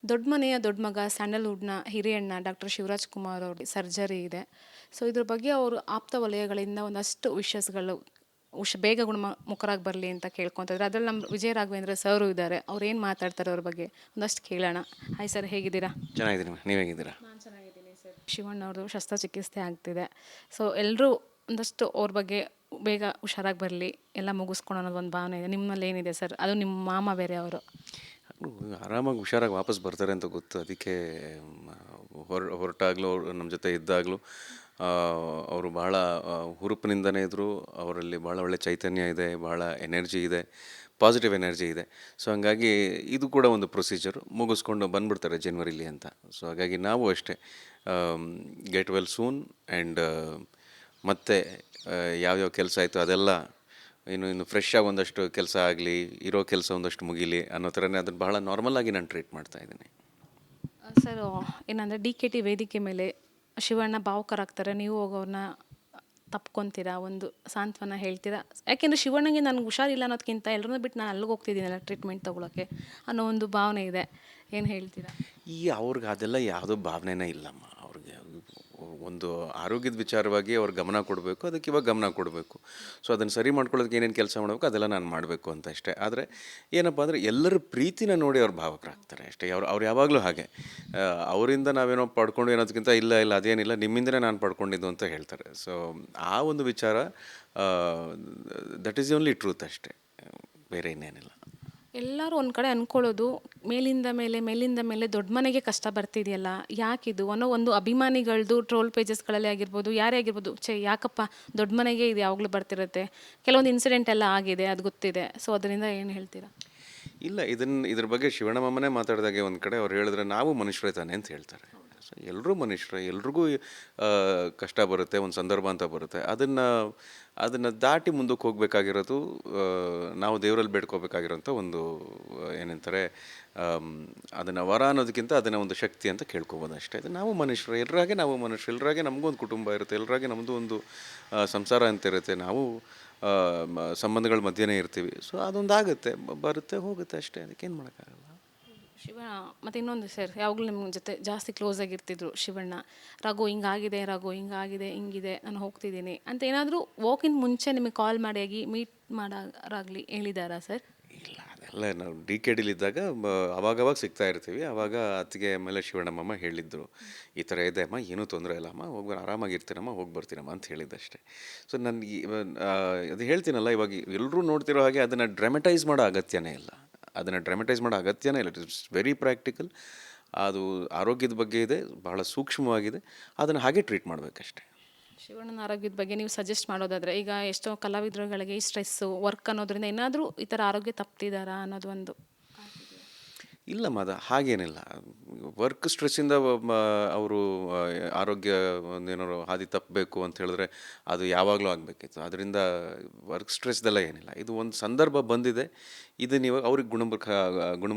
ದೊಡ್ಡ ಮನೆಯ ದೊಡ್ಡ ಮಗ ಸ್ಯಾಂಡಲ್ವುಡ್ನ ಹಿರಿಯಣ್ಣ ಡಾಕ್ಟರ್ ಶಿವರಾಜ್ ಕುಮಾರ್ ಅವ್ರಿಗೆ ಸರ್ಜರಿ ಇದೆ. ಸೊ ಇದ್ರ ಬಗ್ಗೆ ಅವರು ಆಪ್ತ ವಲಯಗಳಿಂದ ಒಂದಷ್ಟು ವಿಷಸ್ಗಳು ಬೇಗ ಮುಖರಾಗಿ ಬರಲಿ ಅಂತ ಕೇಳ್ಕೊತಿದ್ರೆ ಅದರಲ್ಲಿ ನಮ್ಮ ವಿಜಯ ರಾಘವೇಂದ್ರ ಸರು ಇದ್ದಾರೆ. ಅವ್ರು ಏನು ಮಾತಾಡ್ತಾರೆ ಅವ್ರ ಬಗ್ಗೆ ಒಂದಷ್ಟು ಕೇಳೋಣ. ಹಾಯ್ ಸರ್, ಹೇಗಿದ್ದೀರಾ? ಚೆನ್ನಾಗಿದ್ದೀನಿ. ನೀವು ಹೇಗಿದ್ದೀರಾ? ನಾನು ಚೆನ್ನಾಗಿದ್ದೀನಿ ಸರ್. ಶಿವಣ್ಣ ಅವ್ರದ್ದು ಶಸ್ತ್ರಚಿಕಿತ್ಸೆ ಆಗ್ತಿದೆ. ಸೊ ಎಲ್ಲರೂ ಒಂದಷ್ಟು ಅವ್ರ ಬಗ್ಗೆ ಬೇಗ ಹುಷಾರಾಗಿ ಬರಲಿ, ಎಲ್ಲ ಮುಗಿಸ್ಕೊಂಡು ಅನ್ನೋದು ಒಂದು ಭಾವನೆ ಇದೆ. ನಿಮ್ಮಲ್ಲಿ ಏನಿದೆ ಸರ್? ಅದು ನಿಮ್ಮ ಮಾಮ ಬೇರೆ ಅವರು. ಆರಾಮಾಗಿ ಹುಷಾರಾಗಿ ವಾಪಸ್ ಬರ್ತಾರೆ ಅಂತ ಗೊತ್ತು. ಅದಕ್ಕೆ ಹೊರಟಾಗಲೂ ಅವ್ರು ನಮ್ಮ ಜೊತೆ ಇದ್ದಾಗಲೂ ಅವರು ಭಾಳ ಹುರುಪಿನಿಂದನೇ ಇದ್ದರು. ಅವರಲ್ಲಿ ಭಾಳ ಒಳ್ಳೆ ಚೈತನ್ಯ ಇದೆ, ಭಾಳ ಎನರ್ಜಿ ಇದೆ, ಪಾಸಿಟಿವ್ ಎನರ್ಜಿ ಇದೆ. ಸೊ ಹಾಗಾಗಿ ಇದು ಕೂಡ ಒಂದು ಪ್ರೊಸೀಜರ್ ಮುಗಿಸ್ಕೊಂಡು ಬಂದುಬಿಡ್ತಾರೆ ಜನವರಿಲಿ ಅಂತ. ಸೊ ಹಾಗಾಗಿ ನಾವು ಅಷ್ಟೇ ಗೆಟ್ ವೆಲ್ ಸೂನ್ ಆ್ಯಂಡ್ ಮತ್ತೆ ಯಾವ್ಯಾವ ಕೆಲಸ ಆಯಿತು ಅದೆಲ್ಲ ಇನ್ನು ಫ್ರೆಶ್ ಆಗಿ ಒಂದಷ್ಟು ಕೆಲಸ ಆಗಲಿ, ಇರೋ ಕೆಲಸ ಒಂದಷ್ಟು ಮುಗೀಲಿ ಅನ್ನೋ ಥರನೇ ಅದನ್ನು ಬಹಳ ನಾರ್ಮಲಾಗಿ ನಾನು ಟ್ರೀಟ್ ಮಾಡ್ತಾಯಿದ್ದೀನಿ. ಸರ್, ಏನಂದರೆ DKT ವೇದಿಕೆ ಮೇಲೆ ಶಿವಣ್ಣ ಭಾವುಕರಾಗ್ತಾರೆ, ನೀವು ಹೋಗೋರನ್ನ ತಪ್ಕೊತೀರಾ, ಒಂದು ಸಾಂತ್ವನ ಹೇಳ್ತೀರಾ? ಯಾಕೆಂದರೆ ಶಿವಣ್ಣಗೆ ನನಗೆ ಹುಷಾರಿಲ್ಲ ಅನ್ನೋದಕ್ಕಿಂತ ಎಲ್ಲರನ್ನೂ ಬಿಟ್ಟು ನಾನು ಅಲ್ಲಿಗೆ ಹೋಗ್ತಿದ್ದೀನಲ್ಲ ಟ್ರೀಟ್ಮೆಂಟ್ ತೊಗೊಳಕ್ಕೆ ಅನ್ನೋ ಒಂದು ಭಾವನೆ ಇದೆ. ಏನು ಹೇಳ್ತೀರಾ? ಅವ್ರಿಗೆ ಅದೆಲ್ಲ ಯಾವುದೋ ಭಾವನೆನೇ ಇಲ್ಲಮ್ಮ. ಅವ್ರಿಗೆ ಒಂದು ಆರೋಗ್ಯದ ವಿಚಾರವಾಗಿ ಅವ್ರು ಗಮನ ಕೊಡಬೇಕು, ಅದಕ್ಕೆ ಇವಾಗ ಗಮನ ಕೊಡಬೇಕು. ಸೊ ಅದನ್ನು ಸರಿ ಮಾಡ್ಕೊಳ್ಳೋದಕ್ಕೆ ಏನೇನು ಕೆಲಸ ಮಾಡಬೇಕು ಅದೆಲ್ಲ ನಾನು ಮಾಡಬೇಕು ಅಂತ ಅಷ್ಟೇ. ಆದರೆ ಏನಪ್ಪ ಅಂದರೆ ಎಲ್ಲರ ಪ್ರೀತಿನ ನೋಡಿ ಅವ್ರು ಭಾವಕರಾಗ್ತಾರೆ ಅಷ್ಟೇ. ಅವ್ರು ಯಾವಾಗಲೂ ಹಾಗೆ ಅವರಿಂದ ನಾವೇನೋ ಪಡ್ಕೊಂಡು ಏನೋದಕ್ಕಿಂತ ಇಲ್ಲ ಇಲ್ಲ ಅದೇನಿಲ್ಲ ನಿಮ್ಮಿಂದಲೇ ನಾನು ಪಡ್ಕೊಂಡಿದ್ದು ಅಂತ ಹೇಳ್ತಾರೆ. ಸೊ ಆ ಒಂದು ವಿಚಾರ ದಟ್ ಈಸ್ ಓನ್ಲಿ ಟ್ರೂತ್ ಅಷ್ಟೇ, ಬೇರೆ ಇನ್ನೇನಿಲ್ಲ. ಎಲ್ಲರೂ ಒಂದು ಕಡೆ ಅಂದ್ಕೊಳ್ಳೋದು, ಮೇಲಿಂದ ಮೇಲೆ ದೊಡ್ಡ ಮನೆಗೆ ಕಷ್ಟ ಬರ್ತಿದೆಯಲ್ಲ, ಯಾಕಿದು ಅನ್ನೋ ಒಂದು ಅಭಿಮಾನಿಗಳದ್ದು ಟ್ರೋಲ್ ಪೇಜಸ್ಗಳಲ್ಲಿ ಆಗಿರ್ಬೋದು, ಯಾರೇ ಆಗಿರ್ಬೋದು, ಯಾಕಪ್ಪ ದೊಡ್ಡ ಮನೆಗೆ ಇದು ಯಾವಾಗಲೂ ಬರ್ತಿರುತ್ತೆ. ಕೆಲವೊಂದು ಇನ್ಸಿಡೆಂಟ್ ಎಲ್ಲ ಆಗಿದೆ, ಅದು ಗೊತ್ತಿದೆ. ಸೊ ಅದರಿಂದ ಏನು ಹೇಳ್ತೀರಾ? ಇಲ್ಲ, ಇದ್ರ ಬಗ್ಗೆ ಶಿವಣ್ಣ ಮಾಮನೇ ಮಾತಾಡಿದಾಗೆ ಒಂದು ಕಡೆ ಅವ್ರು ಹೇಳಿದ್ರೆ ನಾವು ಮನುಷ್ಯರೇ ತಾನೆ ಅಂತ ಹೇಳ್ತಾರೆ. ಸೊ ಎಲ್ಲರೂ ಮನುಷ್ಯರೇ, ಎಲ್ರಿಗೂ ಕಷ್ಟ ಬರುತ್ತೆ, ಒಂದು ಸಂದರ್ಭ ಅಂತ ಬರುತ್ತೆ. ಅದನ್ನು ದಾಟಿ ಮುಂದಕ್ಕೆ ಹೋಗಬೇಕಾಗಿರೋದು ನಾವು ದೇವರಲ್ಲಿ ಬೇಡ್ಕೋಬೇಕಾಗಿರೋಂಥ ಒಂದು ಏನಂತಾರೆ, ಅದನ್ನು ವರ ಅನ್ನೋದಕ್ಕಿಂತ ಅದನ್ನು ಒಂದು ಶಕ್ತಿ ಅಂತ ಕೇಳ್ಕೊಬೋದು ಅಷ್ಟೇ. ಅದು ನಾವು ಮನುಷ್ಯರು, ಎಲ್ಲರಾಗೆ ನಾವು ಮನುಷ್ಯರು, ಎಲ್ಲರಾಗೆ ನಮಗೂ ಒಂದು ಕುಟುಂಬ ಇರುತ್ತೆ, ಎಲ್ಲರಾಗೆ ನಮ್ಮದು ಒಂದು ಸಂಸಾರ ಅಂತ ಇರುತ್ತೆ. ನಾವು ಸಂಬಂಧಗಳ ಮಧ್ಯೆನೇ ಇರ್ತೀವಿ. ಸೊ ಅದೊಂದಾಗುತ್ತೆ, ಬರುತ್ತೆ, ಹೋಗುತ್ತೆ ಅಷ್ಟೇ. ಅದಕ್ಕೇನು ಮಾಡೋಕ್ಕಾಗಲ್ಲ. ಶಿವ ಮತ್ತು ಇನ್ನೊಂದು ಸರ್, ಯಾವಾಗಲೂ ನಿಮ್ಮ ಜೊತೆ ಜಾಸ್ತಿ ಕ್ಲೋಸ್ ಆಗಿರ್ತಿದ್ರು ಶಿವಣ್ಣ. ರಘು ಹಿಂಗಾಗಿದೆ, ಹಿಂಗಿದೆ, ನಾನು ಹೋಗ್ತಿದ್ದೀನಿ ಅಂತ ಏನಾದರೂ ಹೋಗಿನ ಮುಂಚೆ ನಿಮಗೆ ಕಾಲ್ ಮಾಡಿ ಮೀಟ್ ಮಾಡೋರಾಗಲಿ ಹೇಳಿದಾರಾ ಸರ್? ಇಲ್ಲ, ಅದೆಲ್ಲ ನಾವು DKDಲಿದ್ದಾಗ ಅವಾಗವಾಗ ಸಿಗ್ತಾ ಇರ್ತೀವಿ. ಆವಾಗ ಅತ್ತಿಗೆ ಮೇಲೆ ಶಿವಣ್ಣಮ್ಮ ಹೇಳಿದ್ರು, ಈ ಥರ ಇದೆ ಅಮ್ಮ, ಏನೂ ತೊಂದರೆ ಇಲ್ಲಮ್ಮ, ಹೋಗಿ ಆರಾಮಾಗಿರ್ತೀನಮ್ಮ, ಹೋಗಿ ಬರ್ತೀನಮ್ಮ ಅಂತ ಹೇಳಿದ್ದಷ್ಟೇ. ಸೊ ನನಗೆ ಅದು ಹೇಳ್ತೀನಲ್ಲ, ಇವಾಗ ಎಲ್ಲರೂ ನೋಡ್ತಿರೋ ಹಾಗೆ ಅದನ್ನು ಡ್ರಾಮಟೈಸ್ ಮಾಡೋ ಅಗತ್ಯನೇ ಇಲ್ಲ. It is very practical. ಅದು ಆರೋಗ್ಯದ ಬಗ್ಗೆ ಇದೆ, ಬಹಳ ಸೂಕ್ಷ್ಮವಾಗಿದೆ. ಅದನ್ನು ಹಾಗೆ ಟ್ರೀಟ್ ಮಾಡಬೇಕಷ್ಟೆ. ಶಿವಣ್ಣನ ಆರೋಗ್ಯದ ಬಗ್ಗೆ ನೀವು ಸಜೆಸ್ಟ್ ಮಾಡೋದಾದರೆ, ಈಗ ಎಷ್ಟೋ ಕಲಾವಿದರುಗಳಿಗೆ ಈ ಸ್ಟ್ರೆಸ್ಸು ವರ್ಕ್ ಅನ್ನೋದ್ರಿಂದ ಏನಾದರೂ ಈ ಥರ ಆರೋಗ್ಯ ತಪ್ತಿದ್ದಾರಾ ಅನ್ನೋದು ಒಂದು. ಇಲ್ಲಮ್ಮ, ಅದು ಹಾಗೇನಿಲ್ಲ. ವರ್ಕ್ ಸ್ಟ್ರೆಸ್ಸಿಂದ ಅವರು ಆರೋಗ್ಯ ಒಂದೇನಾದ್ರು ಹಾದಿ ತಪ್ಪಬೇಕು ಅಂತ ಹೇಳಿದ್ರೆ ಅದು ಯಾವಾಗಲೂ ಆಗಬೇಕಿತ್ತು. ಅದರಿಂದ ವರ್ಕ್ ಸ್ಟ್ರೆಸ್ದೆಲ್ಲ ಏನಿಲ್ಲ. ಇದು ಒಂದು ಸಂದರ್ಭ ಬಂದಿದೆ, ಇದನ್ನು ಇವಾಗ ಅವ್ರಿಗೆ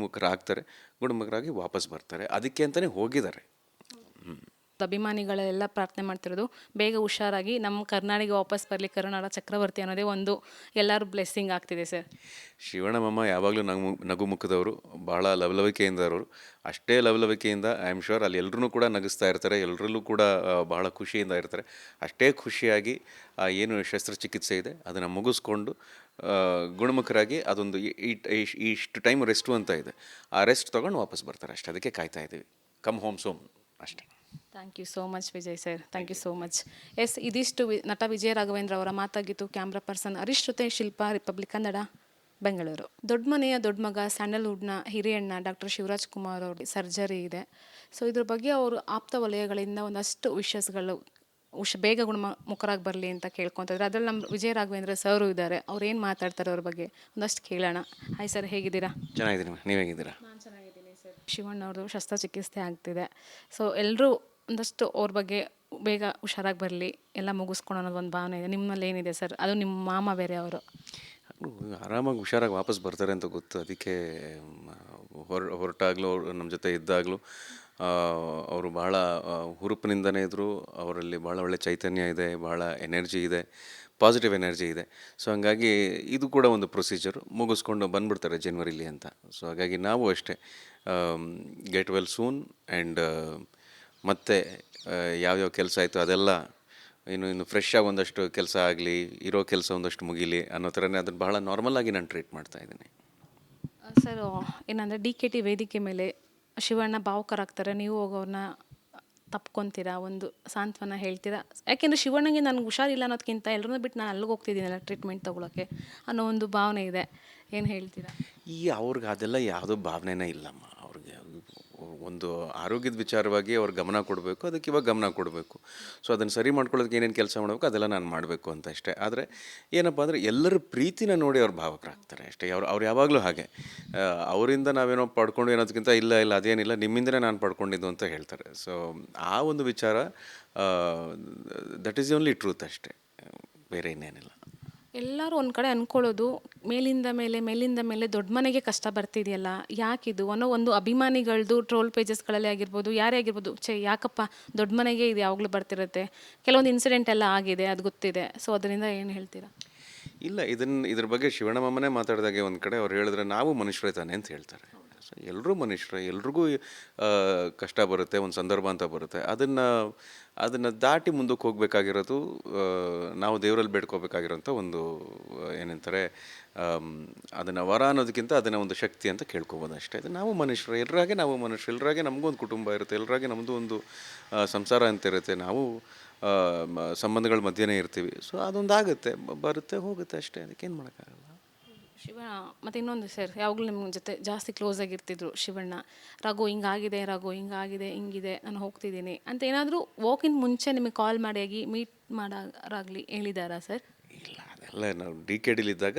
ಗುಣಮುಖರಾಗಿ ವಾಪಸ್ ಬರ್ತಾರೆ. ಅದಕ್ಕೆ ಅಂತಲೇ ಹೋಗಿದ್ದಾರೆ. ಅಭಿಮಾನಿಗಳೆಲ್ಲ ಪ್ರಾರ್ಥನೆ ಮಾಡ್ತಿರೋದು ಬೇಗ ಹುಷಾರಾಗಿ ನಮ್ಮ ಕರ್ನಾಟಕ ವಾಪಸ್ ಬರಲಿ, ಕರುನಾಡ ಚಕ್ರವರ್ತಿ ಅನ್ನೋದೇ ಒಂದು ಎಲ್ಲರೂ ಬ್ಲೆಸ್ಸಿಂಗ್ ಆಗ್ತಿದೆ ಸರ್. ಶಿವಣ್ಣಮ್ಮ ಯಾವಾಗಲೂ ನಗುಮುಖದವರು, ಭಾಳ ಲವಲವಿಕೆಯಿಂದ ಅವರು. ಅಷ್ಟೇ ಲವಲವಿಕೆಯಿಂದ ಐ ಆಮ್ ಶ್ಯೂರ್ ಅಲ್ಲಿ ಎಲ್ಲರೂ ಕೂಡ ನಗಿಸ್ತಾ ಇರ್ತಾರೆ, ಎಲ್ಲರಲ್ಲೂ ಕೂಡ ಭಾಳ ಖುಷಿಯಿಂದ ಇರ್ತಾರೆ. ಅಷ್ಟೇ ಖುಷಿಯಾಗಿ ಏನು ಶಸ್ತ್ರಚಿಕಿತ್ಸೆ ಇದೆ ಅದನ್ನು ಮುಗಿಸ್ಕೊಂಡು ಗುಣಮುಖರಾಗಿ ಅದೊಂದು ಇಷ್ಟು ಟೈಮ್ ರೆಸ್ಟು ಅಂತ ಇದೆ, ಆ ರೆಸ್ಟ್ ತೊಗೊಂಡು ವಾಪಸ್ ಬರ್ತಾರೆ ಅಷ್ಟೇ. ಅದಕ್ಕೆ ಕಾಯ್ತಾ ಇದ್ದೀವಿ. ಕಮ್ ಹೋಮ್ ಸೋಮ್ ಅಷ್ಟೇ. Thank you so much Vijay sir, thank you so much. Yes, ಇದಿಷ್ಟು ನಟ ವಿಜಯ ರಾಘವೇಂದ್ರ ಅವರ ಮಾತಾಗಿತ್ತು. ಕ್ಯಾಮ್ರಾ ಪರ್ಸನ್ ಹರೀಶ್ ಜೊತೆ ಶಿಲ್ಪಾ, ರಿಪಬ್ಲಿಕ್ ಕನ್ನಡ, ಬೆಂಗಳೂರು. ದೊಡ್ಡ ಮನೆಯ ದೊಡ್ಡ ಮಗ ಸ್ಯಾಂಡಲ್ವುಡ್ನ ಹಿರಿಯಣ್ಣ ಡಾಕ್ಟರ್ ಶಿವರಾಜ್ ಕುಮಾರ್ ಅವ್ರಿಗೆ ಸರ್ಜರಿ ಇದೆ. ಸೊ ಇದ್ರ ಬಗ್ಗೆ ಅವರು ಆಪ್ತ ವಲಯಗಳಿಂದ ಒಂದಷ್ಟು ವಿಷಸ್ಗಳು ಬೇಗ ಮುಖರಾಗಿ ಬರಲಿ ಅಂತ ಕೇಳ್ಕೊತಿದ್ರೆ ಅದರಲ್ಲಿ ನಮ್ಮ ವಿಜಯ ರಾಘವೇಂದ್ರ ಸರು ಇದ್ದಾರೆ. ಅವ್ರು ಏನು ಮಾತಾಡ್ತಾರೆ ಅವ್ರ ಬಗ್ಗೆ ಒಂದಷ್ಟು ಕೇಳೋಣ. ಹಾಯ್ ಸರ್, ಹೇಗಿದ್ದೀರಾ? ಚೆನ್ನಾಗಿದ್ದೀನಿ. ನೀವು ಹೇಗಿದ್ದೀರಾ? ನಾನು ಚೆನ್ನಾಗಿದ್ದೀನಿ ಸರ್. ಶಿವಣ್ಣ ಅವ್ರದ್ದು ಶಸ್ತ್ರಚಿಕಿತ್ಸೆ ಆಗ್ತಿದೆ. ಸೊ ಎಲ್ಲರೂ ಒಂದಷ್ಟು ಅವ್ರ ಬಗ್ಗೆ ಬೇಗ ಹುಷಾರಾಗಿ ಬರಲಿ, ಎಲ್ಲ ಮುಗಿಸ್ಕೊಂಡು ಅನ್ನೋದು ಒಂದು ಭಾವನೆ ಇದೆ. ನಿಮ್ಮಲ್ಲಿ ಏನಿದೆ ಸರ್? ಅದು ನಿಮ್ಮ ಮಾಮ ಬೇರೆ ಅವರು. ಆರಾಮಾಗಿ ಹುಷಾರಾಗಿ ವಾಪಸ್ ಬರ್ತಾರೆ ಅಂತ ಗೊತ್ತು. ಅದಕ್ಕೆ ಹೊರಟಾಗಲೂ ನಮ್ಮ ಜೊತೆ ಇದ್ದಾಗಲೂ ಅವರು ಭಾಳ ಹುರುಪಿನಿಂದನೇ ಇದ್ದರು. ಅವರಲ್ಲಿ ಭಾಳ ಒಳ್ಳೆ ಚೈತನ್ಯ ಇದೆ, ಭಾಳ ಎನರ್ಜಿ ಇದೆ, ಪಾಸಿಟಿವ್ ಎನರ್ಜಿ ಇದೆ. ಸೊ ಹಾಗಾಗಿ ಇದು ಕೂಡ ಒಂದು ಪ್ರೊಸೀಜರ್ ಮುಗಿಸ್ಕೊಂಡು ಬಂದುಬಿಡ್ತಾರೆ ಜನವರಿಲಿ ಅಂತ. ಸೊ ಹಾಗಾಗಿ ನಾವು ಅಷ್ಟೇ ಗೆಟ್ ವೆಲ್ ಸೂನ್ ಆ್ಯಂಡ್ ಮತ್ತೆ ಯಾವ್ಯಾವ ಕೆಲಸ ಆಯಿತು ಅದೆಲ್ಲ ಇನ್ನು ಫ್ರೆಶ್ ಆಗಿ ಒಂದಷ್ಟು ಕೆಲಸ ಆಗಲಿ, ಇರೋ ಕೆಲಸ ಒಂದಷ್ಟು ಮುಗೀಲಿ ಅನ್ನೋ ಥರನೇ ಅದನ್ನು ಬಹಳ ನಾರ್ಮಲ್ ಆಗಿ ನಾನು ಟ್ರೀಟ್ ಮಾಡ್ತಾ ಇದ್ದೀನಿ. ಸರ್ ಏನಂದರೆ DKT ವೇದಿಕೆ ಮೇಲೆ ಶಿವಣ್ಣ ಭಾವುಕರಾಗ್ತಾರೆ, ನೀವು ಹೋಗೋರನ್ನ ತಪ್ಕೊತೀರಾ, ಒಂದು ಸಾಂತ್ವನ ಹೇಳ್ತೀರಾ? ಯಾಕೆಂದರೆ ಶಿವಣ್ಣಗೆ ನನಗೆ ಹುಷಾರಿಲ್ಲ ಅನ್ನೋದಕ್ಕಿಂತ ಎಲ್ಲರನ್ನೂ ಬಿಟ್ಟು ನಾನು ಅಲ್ಲಿಗೆ ಹೋಗ್ತಿದ್ದೀನಲ್ಲ ಟ್ರೀಟ್ಮೆಂಟ್ ತೊಗೊಳಕ್ಕೆ ಅನ್ನೋ ಒಂದು ಭಾವನೆ ಇದೆ, ಏನು ಹೇಳ್ತೀರಾ? ಅವ್ರಿಗೆ ಅದೆಲ್ಲ ಯಾವುದೋ ಭಾವನೆನೇ ಇಲ್ಲಮ್ಮ. ಅವ್ರಿಗೆ ಒಂದು ಆರೋಗ್ಯದ ವಿಚಾರವಾಗಿ ಅವ್ರು ಗಮನ ಕೊಡಬೇಕು, ಅದಕ್ಕೆ ಇವಾಗ ಗಮನ ಕೊಡಬೇಕು. ಸೊ ಅದನ್ನು ಸರಿ ಮಾಡ್ಕೊಳ್ಳೋದಕ್ಕೆ ಏನೇನು ಕೆಲಸ ಮಾಡಬೇಕು ಅದೆಲ್ಲ ನಾನು ಮಾಡಬೇಕು ಅಂತ ಅಷ್ಟೇ. ಆದರೆ ಏನಪ್ಪ ಅಂದರೆ ಎಲ್ಲರ ಪ್ರೀತಿನ ನೋಡಿ ಅವ್ರು ಭಾವಕರಾಗ್ತಾರೆ ಅಷ್ಟೇ. ಅವ್ರು ಯಾವಾಗಲೂ ಹಾಗೆ, ಅವರಿಂದ ನಾವೇನೋ ಪಡ್ಕೊಂಡು ಏನೋದಕ್ಕಿಂತ ಇಲ್ಲ ಇಲ್ಲ ಅದೇನಿಲ್ಲ ನಿಮ್ಮಿಂದನೇ ನಾನು ಪಡ್ಕೊಂಡಿದ್ದು ಅಂತ ಹೇಳ್ತಾರೆ. ಸೊ ಆ ಒಂದು ವಿಚಾರ ದಟ್ ಈಸ್ ಓನ್ಲಿ ಟ್ರೂತ್ ಅಷ್ಟೇ, ಬೇರೆ ಇನ್ನೇನಿಲ್ಲ. ಎಲ್ಲರೂ ಒಂದು ಕಡೆ ಅಂದ್ಕೊಳ್ಳೋದು ಮೇಲಿಂದ ಮೇಲೆ ದೊಡ್ಡ ಮನೆಗೆ ಕಷ್ಟ ಬರ್ತಿದೆಯಲ್ಲ, ಯಾಕಿದು ಅನ್ನೋ ಒಂದು ಅಭಿಮಾನಿಗಳದ್ದು ಟ್ರೋಲ್ ಪೇಜಸ್ಗಳಲ್ಲಿ ಆಗಿರ್ಬೋದು, ಯಾರೇ ಆಗಿರ್ಬೋದು, ಯಾಕಪ್ಪ ದೊಡ್ಡ ಮನೆಗೆ ಇದು ಯಾವಾಗಲೂ ಬರ್ತಿರುತ್ತೆ, ಕೆಲವೊಂದು ಇನ್ಸಿಡೆಂಟ್ ಎಲ್ಲ ಆಗಿದೆ, ಅದು ಗೊತ್ತಿದೆ. ಸೊ ಅದರಿಂದ ಏನು ಹೇಳ್ತೀರಾ? ಇಲ್ಲ, ಇದ್ರ ಬಗ್ಗೆ ಶಿವಣ್ಣಮ್ಮನೇ ಮಾತಾಡಿದಾಗೆ ಒಂದು ಕಡೆ ಅವ್ರು ಹೇಳಿದ್ರೆ ನಾವು ಮನುಷ್ಯರೇ ತಾನೆ ಅಂತ ಹೇಳ್ತಾರೆ. ಸೊ ಎಲ್ಲರೂ ಮನುಷ್ಯರೇ, ಎಲ್ರಿಗೂ ಕಷ್ಟ ಬರುತ್ತೆ, ಒಂದು ಸಂದರ್ಭ ಅಂತ ಬರುತ್ತೆ. ಅದನ್ನು ದಾಟಿ ಮುಂದಕ್ಕೆ ಹೋಗಬೇಕಾಗಿರೋದು ನಾವು ದೇವರಲ್ಲಿ ಬೇಡ್ಕೋಬೇಕಾಗಿರೋಂಥ ಒಂದು ಏನಂತಾರೆ, ಅದನ್ನು ವರ ಅನ್ನೋದಕ್ಕಿಂತ ಅದನ್ನು ಒಂದು ಶಕ್ತಿ ಅಂತ ಕೇಳ್ಕೊಬೋದು ಅಷ್ಟೇ. ಇದು ನಾವು ಮನುಷ್ಯರು, ಎಲ್ಲರಾಗೆ ನಾವು ಮನುಷ್ಯರು, ಎಲ್ಲರಾಗೆ ನಮಗೂ ಒಂದು ಕುಟುಂಬ ಇರುತ್ತೆ, ಎಲ್ಲರಾಗೆ ನಮ್ಮದು ಒಂದು ಸಂಸಾರ ಅಂತ ಇರುತ್ತೆ, ನಾವು ಸಂಬಂಧಗಳ ಮಧ್ಯೆನೇ ಇರ್ತೀವಿ. ಸೊ ಅದೊಂದಾಗುತ್ತೆ, ಬರುತ್ತೆ ಹೋಗುತ್ತೆ ಅಷ್ಟೇ, ಅದಕ್ಕೇನು ಮಾಡೋಕ್ಕಾಗಲ್ಲ. ಶಿವ ಮತ್ತು ಇನ್ನೊಂದು ಸರ್, ಯಾವಾಗಲೂ ನಿಮ್ಮ ಜೊತೆ ಜಾಸ್ತಿ ಕ್ಲೋಸ್ ಆಗಿರ್ತಿದ್ರು ಶಿವಣ್ಣ. ರಘು ಹಿಂಗಾಗಿದೆ ಹಿಂಗಿದೆ ನಾನು ಹೋಗ್ತಿದ್ದೀನಿ ಅಂತ ಏನಾದರೂ ಹೋಗಿಂತ ಮುಂಚೆ ನಿಮಗೆ ಕಾಲ್ ಮಾಡಿ ಮೀಟ್ ಮಾಡೋರಾಗಲಿ ಹೇಳಿದಾರಾ ಸರ್? ಇಲ್ಲ, ಅದೆಲ್ಲ ನಾವು DKTಲಿದ್ದಾಗ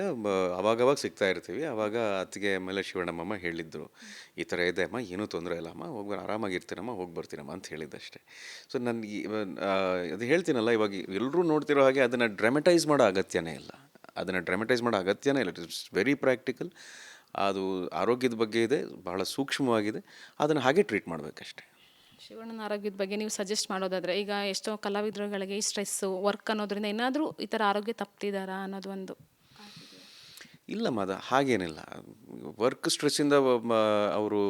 ಅವಾಗವಾಗ ಸಿಗ್ತಾ ಇರ್ತೀವಿ. ಆವಾಗ ಅತ್ತಿಗೆ ಮೇಲೆ ಶಿವಣ್ಣಮ್ಮ ಹೇಳಿದ್ರು, ಈ ಥರ ಇದೆ ಅಮ್ಮ, ಏನೂ ತೊಂದರೆ ಇಲ್ಲ ಅಮ್ಮ, ಹೋಗಿ ಆರಾಮಾಗಿರ್ತೀನಮ್ಮ, ಹೋಗಿ ಬರ್ತೀನಮ್ಮ ಅಂತ ಹೇಳಿದ್ದಷ್ಟೇ. ಸೊ ನನಗೆ ಅದು ಹೇಳ್ತೀನಲ್ಲ, ಇವಾಗ ಎಲ್ಲರೂ ನೋಡ್ತಿರೋ ಹಾಗೆ ಅದನ್ನು ಡ್ರಾಮಟೈಸ್ ಮಾಡೋ ಅಗತ್ಯನೇ ಇಲ್ಲ. It is very practical. ಅದು ಆರೋಗ್ಯದ ಬಗ್ಗೆ ಇದೆ, ಬಹಳ ಸೂಕ್ಷ್ಮವಾಗಿದೆ, ಅದನ್ನು ಹಾಗೆ ಟ್ರೀಟ್ ಮಾಡಬೇಕಷ್ಟೆ. ಶಿವಣ್ಣನ ಆರೋಗ್ಯದ ಬಗ್ಗೆ ನೀವು ಸಜೆಸ್ಟ್ ಮಾಡೋದಾದರೆ, ಈಗ ಎಷ್ಟೋ ಕಲಾವಿದರುಗಳಿಗೆ ಈ ಸ್ಟ್ರೆಸ್ಸು ವರ್ಕ್ ಅನ್ನೋದ್ರಿಂದ ಏನಾದರೂ ಈ ಥರ ಆರೋಗ್ಯ ತಪ್ತಿದ್ದಾರಾ ಅನ್ನೋದು ಒಂದು. ಇಲ್ಲ ಹಾಗೇನಿಲ್ಲ. ವರ್ಕ್ ಸ್ಟ್ರೆಸ್ಸಿಂದ ಅವರು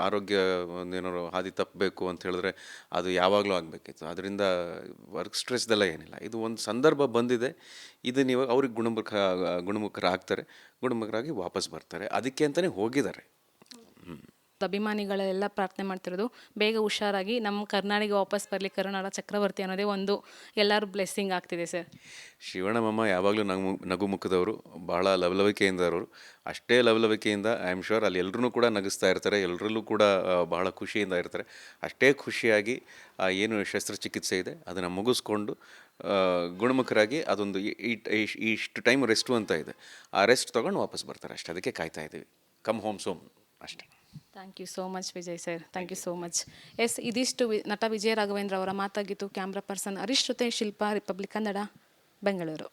ಆರೋಗ್ಯ ಒಂದೇನಾದ್ರು ಹಾದಿ ತಪ್ಪಬೇಕು ಅಂತ ಹೇಳಿದ್ರೆ ಅದು ಯಾವಾಗಲೂ ಆಗಬೇಕಿತ್ತು. ಅದರಿಂದ ವರ್ಕ್ ಸ್ಟ್ರೆಸ್ದೆಲ್ಲ ಏನಿಲ್ಲ. ಇದು ಒಂದು ಸಂದರ್ಭ ಬಂದಿದೆ, ಇದು ನೀವು ಅವ್ರಿಗೆ ಗುಣಮುಖರಾಗಿ ವಾಪಸ್ ಬರ್ತಾರೆ, ಅದಕ್ಕೆ ಅಂತಲೇ ಹೋಗಿದ್ದಾರೆ. ಅಭಿಮಾನಿಗಳೆಲ್ಲ ಪ್ರಾರ್ಥನೆ ಮಾಡ್ತಿರೋದು ಬೇಗ ಹುಷಾರಾಗಿ ನಮ್ಮ ಕರ್ನಾಡಿಗೆ ವಾಪಸ್ ಬರಲಿ, ಕರುನಾಡ ಚಕ್ರವರ್ತಿ ಅನ್ನೋದೇ ಒಂದು ಎಲ್ಲರೂ ಬ್ಲೆಸ್ಸಿಂಗ್ ಆಗ್ತಿದೆ ಸರ್. ಶಿವಣ್ಣಮ್ಮ ಯಾವಾಗಲೂ ನಗುಮುಖದವರು, ಬಹಳ ಲವಲವಿಕೆಯಿಂದ ಅವರು, ಅಷ್ಟೇ ಲವಲವಿಕೆಯಿಂದ ಐ ಆಮ್ ಶ್ಯೂರ್ ಅಲ್ಲಿ ಎಲ್ಲರೂ ಕೂಡ ನಗಿಸ್ತಾ ಇರ್ತಾರೆ, ಎಲ್ಲರಲ್ಲೂ ಕೂಡ ಬಹಳ ಖುಷಿಯಿಂದ ಇರ್ತಾರೆ. ಅಷ್ಟೇ ಖುಷಿಯಾಗಿ ಏನು ಶಸ್ತ್ರಚಿಕಿತ್ಸೆ ಇದೆ ಅದನ್ನು ಮುಗಿಸ್ಕೊಂಡು ಗುಣಮುಖರಾಗಿ ಅದೊಂದು ಇಷ್ಟು ಟೈಮ್ ರೆಸ್ಟು ಅಂತ ಇದೆ, ಆ ರೆಸ್ಟ್ ತೊಗೊಂಡು ವಾಪಸ್ ಬರ್ತಾರೆ ಅಷ್ಟೇ. ಅದಕ್ಕೆ ಕಾಯ್ತಾ ಇದ್ದೀವಿ, ಕಮ್ ಹೋಮ್ ಸೋಮ್ ಅಷ್ಟೇ. Thank you so much Vijay sir, thank you so much. ಇದಿಷ್ಟು ನಟ ವಿಜಯ ರಾಘವೇಂದ್ರ ಅವರ ಮಾತಾಗಿತ್ತು. ಕ್ಯಾಮ್ರಾ ಪರ್ಸನ್ ಹರೀಶ್ ಜೊತೆ ಶಿಲ್ಪಾ, ರಿಪಬ್ಲಿಕ್ ಕನ್ನಡ, ಬೆಂಗಳೂರು.